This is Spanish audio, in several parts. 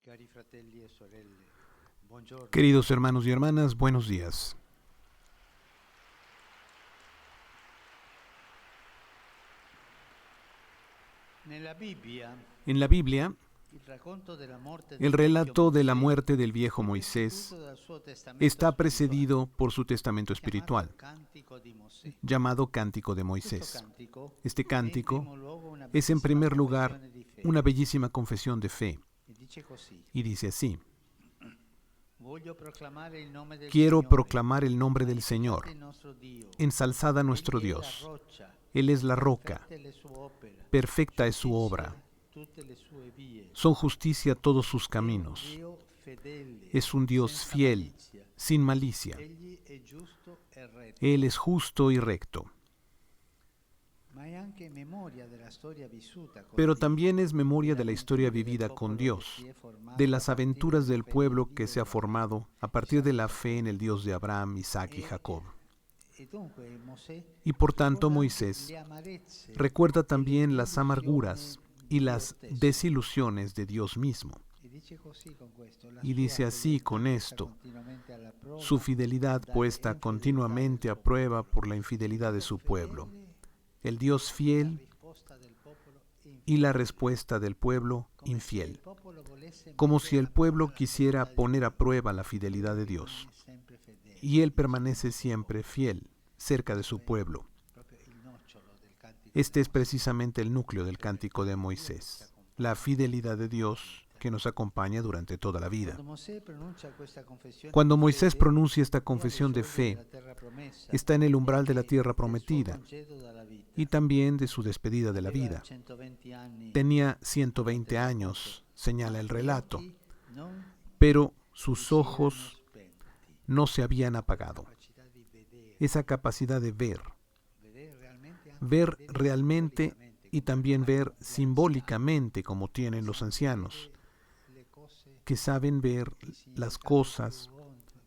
Cari fratelli e sorelle, buongiorno. Queridos hermanos y hermanas, buenos días. Nella Bibbia, En la Biblia, il racconto della morte el del vecchio relato de la Mosè muerte del viejo è Moisés preceduto dal suo testamento está spirituale, precedido por su testamento chiamato espiritual, Cantico di Mosè. llamado Cántico de Questo Moisés. cantico Este è in cántico primo luogo una es en bellissima primer lugar confessione di fede. una bellísima confesión de fe E dice così: y dice así: Voglio proclamare il nome del quiero Signore, proclamar el nombre del magnificate Señor, il nostro Dio. ensalzada nuestro Egli è la Dios. roccia, Él es la roca, perfette le sue opere, perfecta es su giustizia obra, tutte le sue vie. son justicia todos sus È un caminos. Dio fedele, Es un Dios senza fiel, malizia. sin malicia. Egli è giusto e retto. Él es justo y recto. Ma è anche memoria della storia vissuta con Pero Dio, también es memoria delle de la historia avventure del vivida con popolo che Dios, si è formato de a las partire aventuras dalla del fede in pueblo Dio que se ha di Abramo, formado a partir Isacco de e la fe Giacobbe. en el Dios de Abraham, Isaac y E, Jacob. e dunque Mosè Y por tanto ricorda anche Moisés le amarezze recuerda e le también las delusioni amarguras di y Dio las stesso. desilusiones de Dios mismo. E dice così con questo: la Y sua dice así fedeltà con messa esto: continuamente alla prova su fidelidad dalle puesta infedeltà del continuamente a suo prueba popolo. por la infidelidad de Dio su pueblo. fedele, El Dios la fiel risposta del popolo y la infedele. respuesta del pueblo Come se il infiel. popolo volesse Como mettere si el alla prova pueblo la quisiera fedeltà di poner a Dio. prueba la E Dio fidelidad de Dios. rimane sempre fedele Y Él vicino al permanece suo siempre popolo. fiel, cerca de Questo su è pueblo. proprio il nocciolo del cantico di Este es Mosè. precisamente el núcleo del La cántico de fedeltà di Dio che ci Moisés, la accompagna fidelidad de tutta la Dios vita. que nos acompaña durante toda la vida. Quando Mosè pronuncia questa confessione Cuando di Moisés fede, pronuncia esta è alle confesión de soglie fe, della terra promessa está en el e umbral de la anche tierra del suo prometida congedo dalla y vita. también de su despedida de la Aveva vida. 120 anni, Tenía narrate 120 il racconto, años, señala ma el gli relato, occhi non pero gli sus si erano ojos spenti. no se habían La apagado. capacità di vedere, Esa capacidad de vedere realmente, anche ver vedere realmente simbolicamente, y come también hanno ver gli anziani, simbólicamente como che tienen los sanno ancianos, vedere le cose, que saben ver il las significato cosas,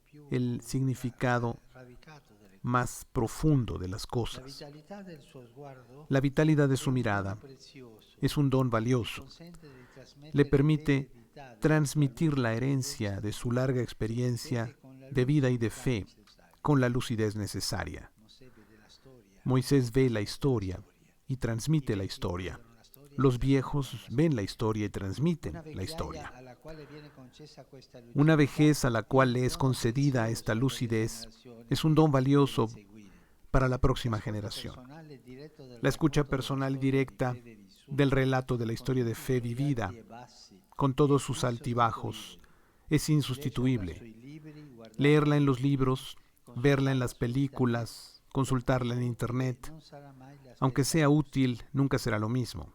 più el significado radicato delle cose. más profundo de las La cosas. vitalità del suo sguardo La vitalidad de è su un dono mirada prezioso, es un don gli valioso. consente di Le trasmettere permite l'eredità della sua transmitir lunga la herencia esperienza de di su vita larga e fede experiencia con la de vida y de lucidità fe necessaria. con la lucidez necesaria. Mosè vede la storia, Moisés ve la trasmette la historia storia. y I transmite la vecchi historia. vedono la storia e Los trasmettono viejos la ven la storia. historia y transmiten Una la vecchiaia historia. alla quale viene concessa questa Una lucidità vejez a la è cual un le es dono concedida esta prezioso per le lucidez generazioni es un don che deve valioso seguire. para la próxima L'ascolto generación. personale e diretto del La escucha racconto della personal y storia di directa fede vissuta, del relato de la con historia de tutti i fe suoi vivida, alti e bassi, con è todos sus altibajos, insostituibile. es Leggerla insustituible. sui libri, guardarla Leerla en nei los film, libros, verla en consultarla las su internet, películas, per consultarla quanto en utile, internet, non sarà mai la aunque stessa sea cosa. útil, nunca será lo mismo.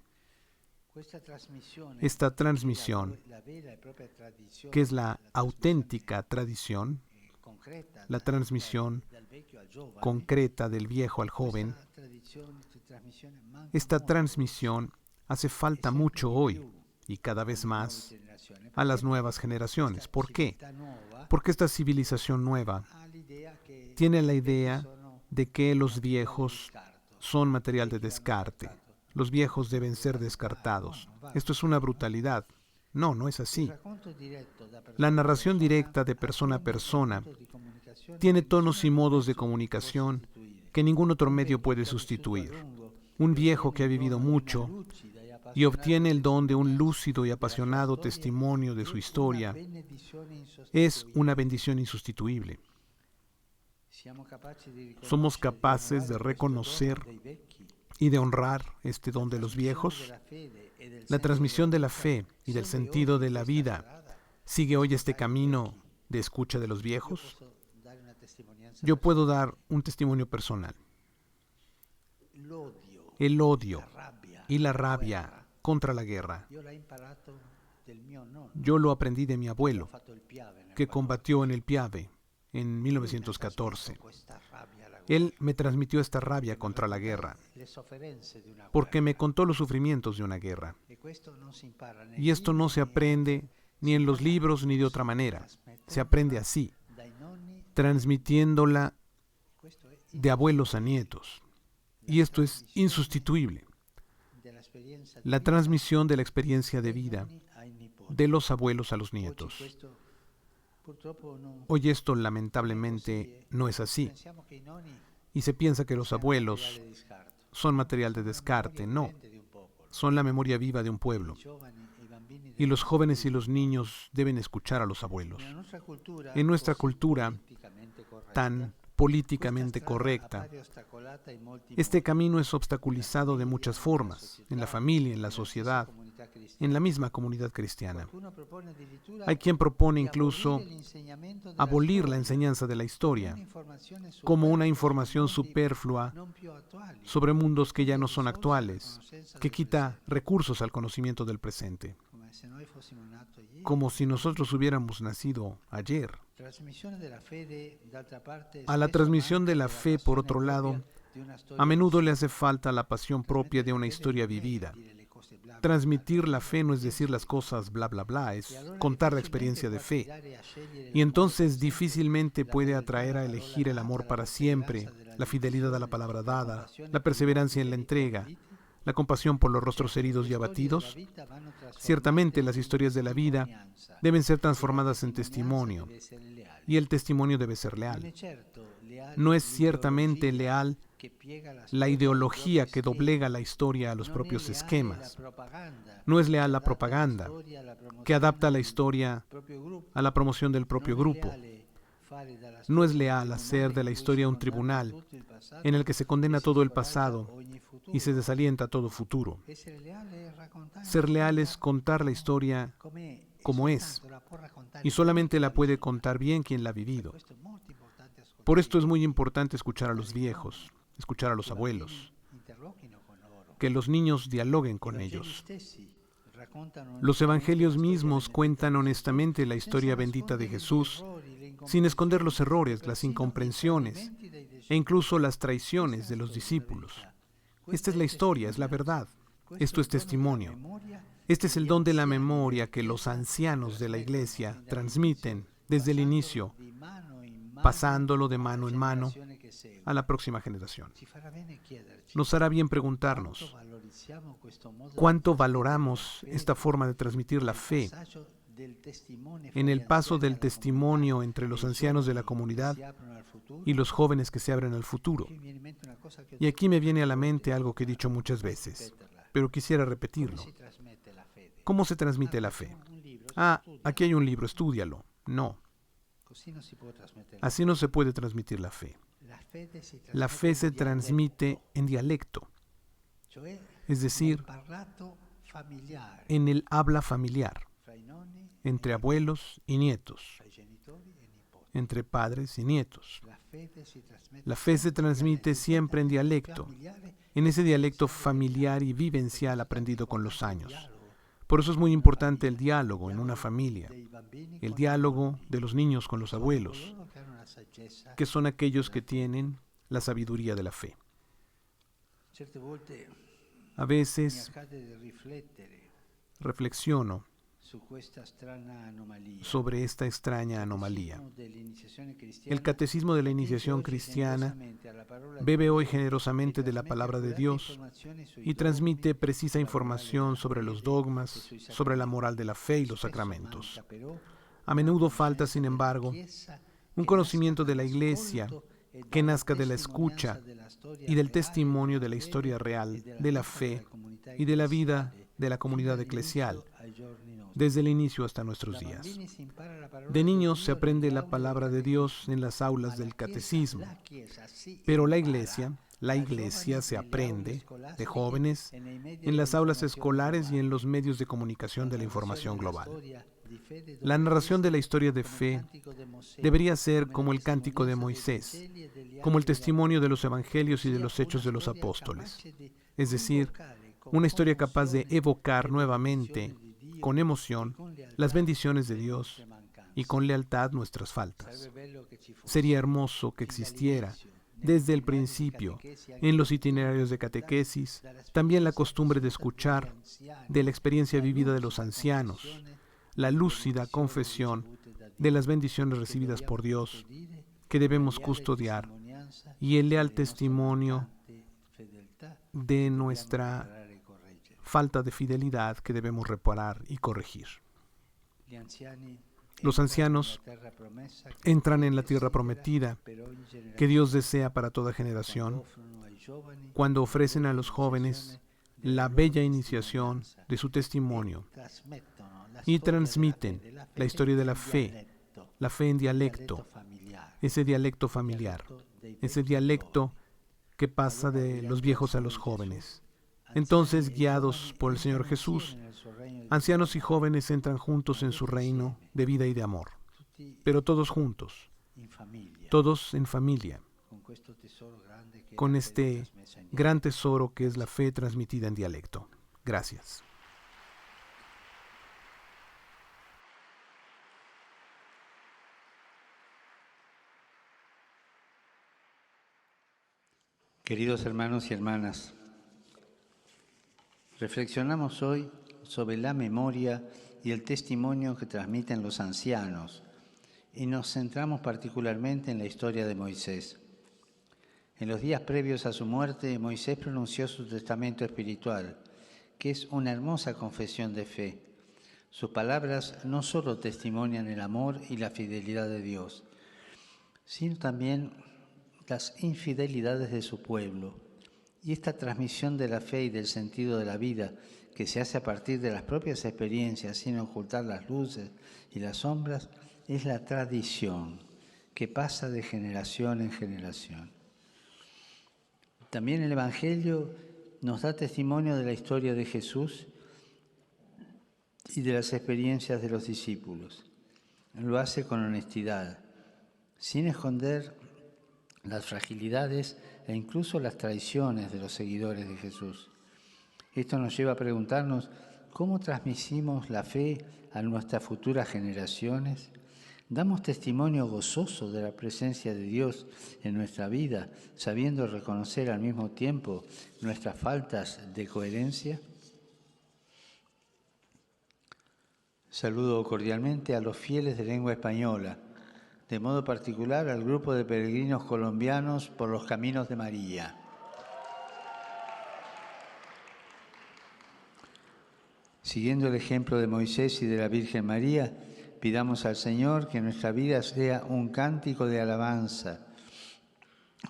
Questa trasmissione, Esta che è transmisión, la vera e propria tradizione, que es la la trasmissione auténtica tradición, concreta la transmisión dal vecchio al giovane, concreta del viejo al joven, questa trasmissione manca esta molto oggi transmisión hace e falta sempre mucho di hoy più y cada vez alle nuove más generazioni. a Perché? las nuevas Perché generaciones. questa ¿Por qué? civiltà nuova Porque esta civilización nueva ha l'idea che tiene la i vecchi idea sono de que los materiale di viejos scarto, son i material de vecchi vanno descarte. scartato. Los viejos Questa è una deben ser brutalità, no, descartados. non va Esto es così, una no? brutalidad. No, no es Il así. racconto diretto da La persona a narración persona directa de ha persona a tono e persona modo di comunicazione tiene che nessun tonos y altro modos de mezzo può comunicación sostituire. que ningún otro Un medio vecchio puede che ha vissuto a sustituir. lungo Un e viejo ottiene que ha il vivido dono di una mucho lucida e y appassionata obtiene el don de un testimonianza lúcido y della sua apasionado storia testimonio de è su una historia benedizione es una insostituibile. bendición insustituible. Siamo capaci di Somos riconoscere, di capaces de onorare questo dono reconocer dei vecchi. y de honrar este La don de los trasmissione viejos. della fede e del La senso della transmisión de la vita fe y del segue sentido oggi de la questa vida strada sigue di hoy este ascoltare i camino vecchi. de escucha de los Io viejos. posso dare una testimonianza Yo puedo personale. dar un testimonio personal. L'odio, El la odio rabbia y la alla rabia guerra, contra la guerra, io l'ho imparato del mio nonno, yo lo aprendí de mi che ha abuelo, fatto il Piave nel que combatió en 14. el Piave en Lui mi ha trasmesso 1914. questa rabbia alla Él guerra, me transmitió esta rabia perché mi contra la racconta guerra, le sofferenze di una porque me guerra. contó los sufrimientos de una guerra. E questo non si impara nei Y esto no libri se né aprende ni si en los impara libros ni de otra così, manera. Se trasmettendola aprende así, dai nonni. transmitiéndola Questo è de abuelos a nietos. la Y esto es trasmissione insustituible. dell'esperienza di La vita transmisión de la experiencia de dai vida nonni ai nipoti. de los abuelos a los nietos. Hoy esto lamentablemente no es así, y se piensa que los abuelos son material de descarte. No, son la memoria viva de un pueblo, y los jóvenes y los niños deben escuchar a los abuelos. En nuestra cultura tan políticamente correcta, este camino es obstaculizado de muchas formas, en la familia, en la sociedad, en la misma comunidad cristiana. Hay quien propone incluso abolir la enseñanza de la historia como una información superflua sobre mundos que ya no son actuales, que quita recursos al conocimiento del presente, como si nosotros hubiéramos nacido ayer. A la transmisión de la fe, por otro lado, a menudo le hace falta la pasión propia de una historia vivida. Transmitir la fe no es decir las cosas bla bla bla, es contar la experiencia de fe. Y entonces difícilmente puede atraer a elegir el amor para siempre, la fidelidad a la palabra dada, la perseverancia en la entrega, la compasión por los rostros heridos y abatidos. Ciertamente las historias de la vida deben ser transformadas en testimonio, y el testimonio debe ser leal. No es ciertamente leal la ideología que doblega la historia a los propios esquemas. No es leal la propaganda que adapta la historia a la promoción del propio grupo. No es leal hacer de la historia un tribunal en el que se condena todo el pasado y se desalienta todo futuro. Ser leal es contar la historia como es, y solamente la puede contar bien quien la ha vivido. Por esto es muy importante escuchar a los viejos, escuchar a los abuelos, que los niños dialoguen con ellos. Los evangelios mismos cuentan honestamente la historia bendita de Jesús, sin esconder los errores, las incomprensiones e incluso las traiciones de los discípulos. Esta es la historia, es la verdad. Esto es testimonio. Este es el don de la memoria que los ancianos de la Iglesia transmiten desde el inicio, pasándolo de mano en mano a la próxima generación. Nos hará bien preguntarnos, ¿cuánto valoramos esta forma de transmitir la fe en el paso del testimonio entre los ancianos de la comunidad y los jóvenes que se abren al futuro? Y aquí me viene a la mente algo que he dicho muchas veces, pero quisiera repetirlo. ¿Cómo se transmite la fe? Aquí hay un libro, estúdialo. No. Así no se puede transmitir la fe. La fe se transmite en dialecto, es decir, en el habla familiar, entre abuelos y nietos, entre padres y nietos. La fe se transmite siempre en dialecto, en ese dialecto familiar y vivencial aprendido con los años. Por eso es muy importante el diálogo en una familia, el diálogo de los niños con los abuelos, que son aquellos que tienen la sabiduría de la fe. A veces reflexiono sobre esta extraña anomalía. El Catecismo de la Iniciación Cristiana bebe hoy generosamente de la palabra de Dios y transmite precisa información sobre los dogmas, sobre la moral de la fe y los sacramentos. A menudo falta, sin embargo, un conocimiento de la Iglesia que nazca de la escucha y del testimonio de la historia real, de la fe y de la vida de la comunidad eclesial, desde el inicio hasta nuestros días. De niños se aprende la palabra de Dios en las aulas del catecismo, pero la iglesia se aprende de jóvenes en las aulas escolares y en los medios de comunicación de la información global. La narración de la historia de fe debería ser como el cántico de Moisés, como el testimonio de los evangelios y de los hechos de los apóstoles, es decir, una historia capaz de evocar nuevamente, con emoción, las bendiciones de Dios y con lealtad nuestras faltas. Sería hermoso que existiera, desde el principio, en los itinerarios de catequesis, también la costumbre de escuchar de la experiencia vivida de los ancianos, la lúcida confesión de las bendiciones recibidas por Dios que debemos custodiar y el leal testimonio de nuestra falta de fidelidad que debemos reparar y corregir. Los ancianos entran en la tierra prometida que Dios desea para toda generación cuando ofrecen a los jóvenes la bella iniciación de su testimonio y transmiten la historia de la fe en dialecto, ese dialecto familiar, ese dialecto que pasa de los viejos a los jóvenes. Entonces, guiados por el Señor Jesús, ancianos y jóvenes entran juntos en su reino de vida y de amor, pero todos juntos, todos en familia, con este gran tesoro que es la fe transmitida en dialecto. Gracias. Queridos hermanos y hermanas, reflexionamos hoy sobre la memoria y el testimonio que transmiten los ancianos y nos centramos particularmente en la historia de Moisés. En los días previos a su muerte, Moisés pronunció su testamento espiritual, que es una hermosa confesión de fe. Sus palabras no solo testimonian el amor y la fidelidad de Dios, sino también las infidelidades de su pueblo. Y esta transmisión de la fe y del sentido de la vida, que se hace a partir de las propias experiencias sin ocultar las luces y las sombras, es la tradición que pasa de generación en generación. También el Evangelio nos da testimonio de la historia de Jesús y de las experiencias de los discípulos. Lo hace con honestidad, sin esconder las fragilidades e incluso las traiciones de los seguidores de Jesús. Esto nos lleva a preguntarnos cómo transmitimos la fe a nuestras futuras generaciones. ¿Damos testimonio gozoso de la presencia de Dios en nuestra vida, sabiendo reconocer al mismo tiempo nuestras faltas de coherencia? Saludo cordialmente a los fieles de lengua española, de modo particular al grupo de peregrinos colombianos por los caminos de María. Siguiendo el ejemplo de Moisés y de la Virgen María, pidamos al Señor que nuestra vida sea un cántico de alabanza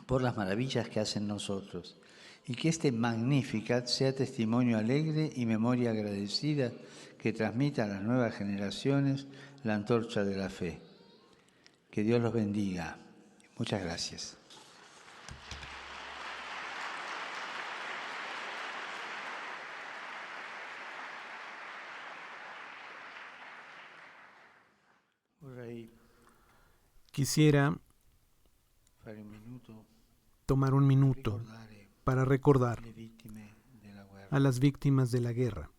por las maravillas que hace en nosotros y que este Magnificat sea testimonio alegre y memoria agradecida que transmita a las nuevas generaciones la antorcha de la fe. Que Dios los bendiga. Muchas gracias. Quisiera tomar un minuto para recordar a las víctimas de la guerra.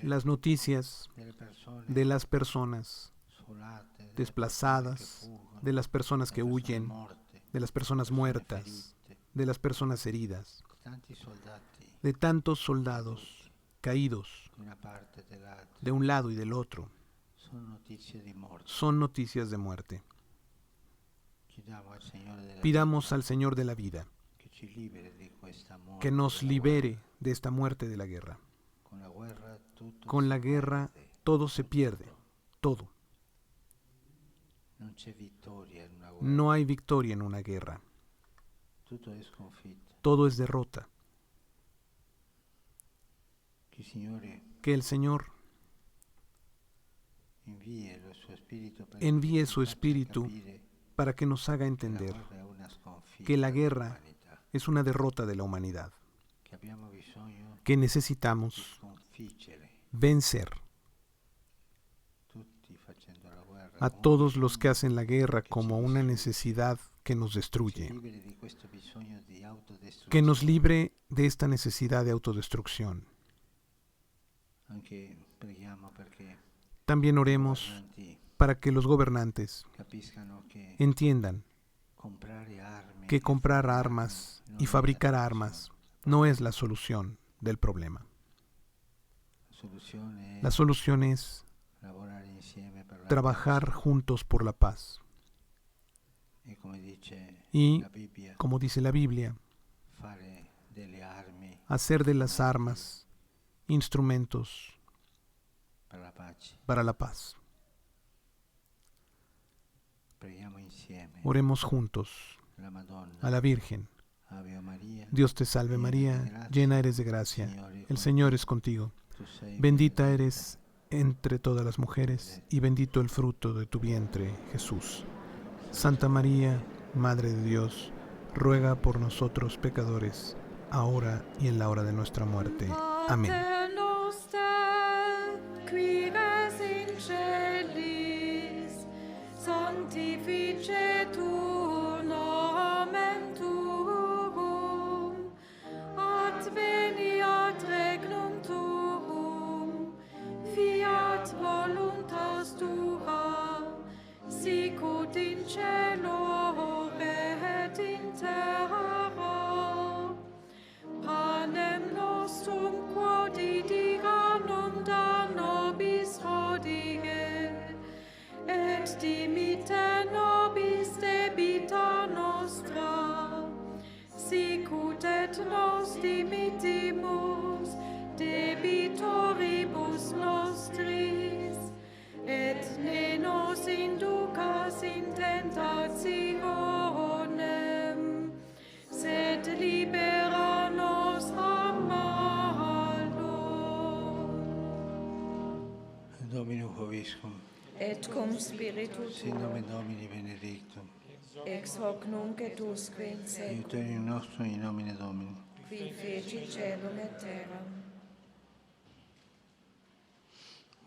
Las noticias de las personas desplazadas, de las personas que huyen, de las personas muertas, de las personas heridas, de tantos soldados caídos de un lado y del otro, son noticias de muerte. Pidamos al Señor de la vida que nos libere de esta muerte de la guerra. Con la guerra todo se pierde, todo. No hay victoria en una guerra. Todo es derrota. Que el Señor envíe su Espíritu para que nos haga entender que la guerra es una derrota de la humanidad, que necesitamos vencer a todos los que hacen la guerra como una necesidad que nos destruye, que nos libre de esta necesidad de autodestrucción. También oremos para que los gobernantes entiendan que comprar armas y fabricar armas no es la solución del problema. La solución es trabajar juntos por la paz y, como dice la Biblia, hacer de las armas instrumentos para la paz. Oremos juntos a la Virgen. Dios te salve María, llena eres de gracia, el Señor es contigo. Bendita eres entre todas las mujeres y bendito el fruto de tu vientre, Jesús. Santa María, Madre de Dios, ruega por nosotros pecadores, ahora y en la hora de nuestra muerte. Amén. Sanctificetur nomen tuum, adveniat regnum tuum, fiat voluntas tua, sicut in cielo et in terra. Panem nostrum quotidianum da nobis hodie, et dimitte nobis debita nostra, sicut et nos dimittimus debitoribus nostris, et ne nos inducas in tentationem, sed libera nos a malo. Dominus vobiscum. Et cum spiritu Sin nomen Domini benedictum. ex hoc nunc et usque in seculum, Aiuterium nostrum in nomine Domini. qui feci celum et terram.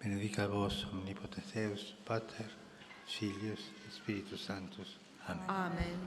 Benedica vos omnipotens Deus, Pater, Filius et Spiritus Sanctus. Amen. Amen.